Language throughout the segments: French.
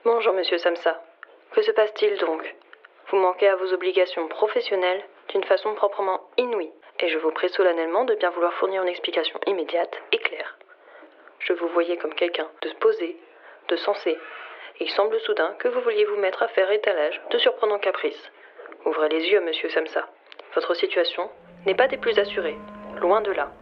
Bonjour, monsieur Samsa. Que se passe-t-il donc? Vous manquez à vos obligations professionnelles d'une façon proprement inouïe, et je vous prie solennellement de bien vouloir fournir une explication immédiate et claire. Je vous voyais comme quelqu'un de posé, de sensé, et il semble soudain que vous vouliez vous mettre à faire étalage de surprenants caprices. Ouvrez les yeux, monsieur Samsa. Votre situation n'est pas des plus assurées, loin de là.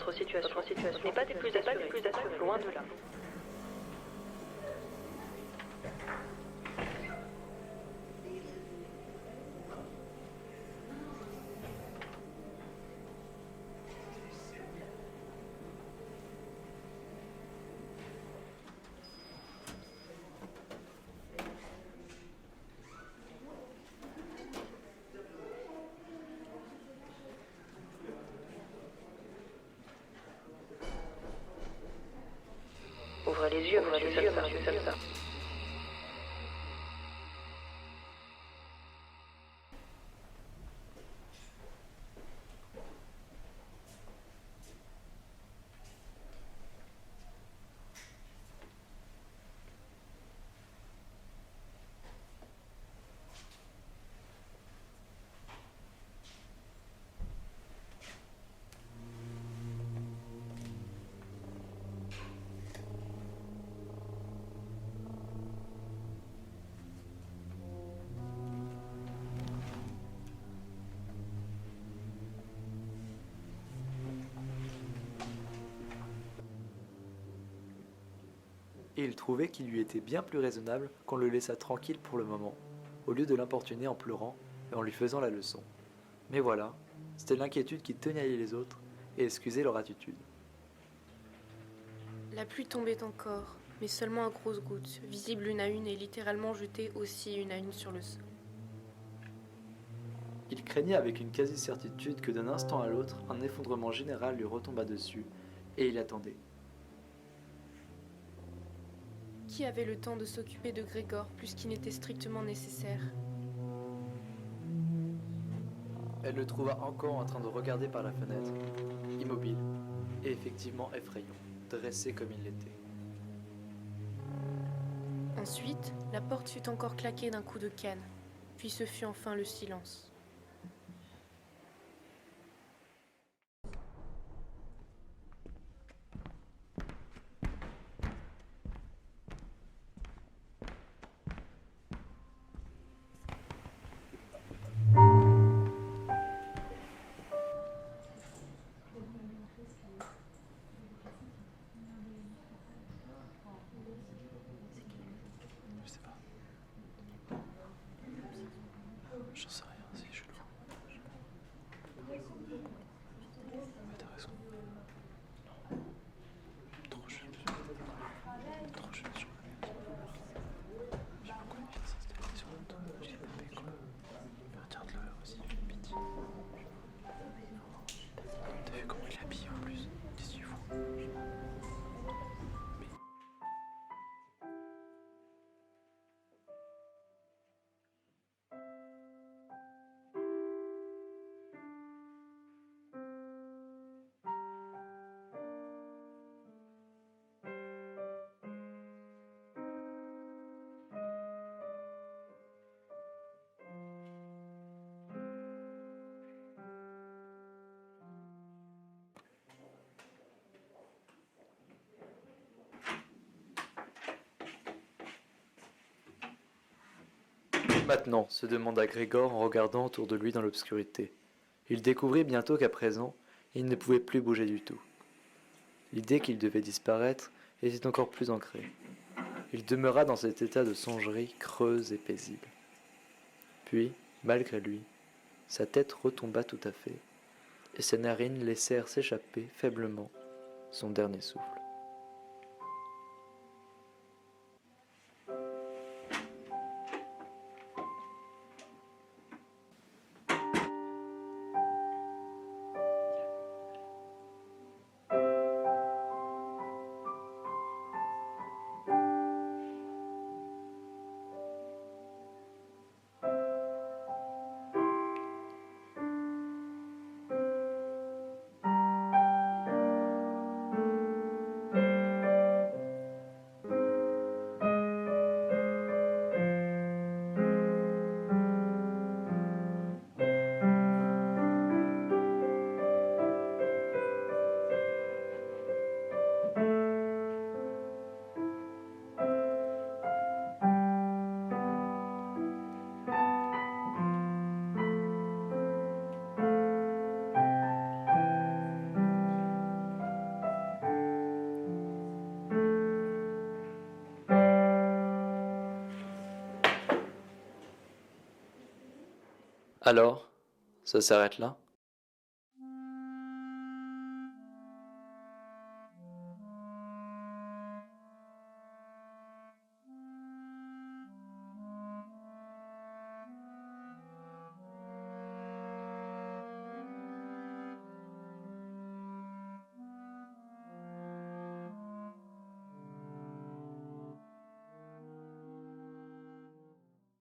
Votre situation n'est pas des plus assurées, loin de là. Ouvrez les yeux, monsieur Samsa. Et il trouvait qu'il lui était bien plus raisonnable qu'on le laissât tranquille pour le moment, au lieu de l'importuner en pleurant et en lui faisant la leçon. Mais voilà, c'était l'inquiétude qui tenaillait les autres et excusait leur attitude. La pluie tombait encore, mais seulement à grosses gouttes, visibles une à une et littéralement jetées aussi une à une sur le sol. Il craignait avec une quasi-certitude que d'un instant à l'autre, un effondrement général lui retombât dessus, et il attendait. Qui avait le temps de s'occuper de Grégor plus qu'il n'était strictement nécessaire? Elle le trouva encore en train de regarder par la fenêtre, immobile, et effectivement effrayant, dressé comme il l'était. Ensuite, la porte fut encore claquée d'un coup de canne, puis ce fut enfin le silence. Je sais pas. J'en sais rien, c'est chelou. Mais t'as raison. Non. Trop jeune. Trop jeune sur la vie. Je sais pas quoi dire, ça c'était sur le dos. Je l'ai tapé quoi. Mais regarde-le aussi, j'ai une pitié. T'as vu comment il est habillé en plus? Qu'est-ce qu'il fout? Maintenant, se demanda Grégor en regardant autour de lui dans l'obscurité. Il découvrit bientôt qu'à présent, il ne pouvait plus bouger du tout. L'idée qu'il devait disparaître était encore plus ancrée. Il demeura dans cet état de songerie creuse et paisible. Puis, malgré lui, sa tête retomba tout à fait, et ses narines laissèrent s'échapper faiblement son dernier souffle. Alors, ça s'arrête là?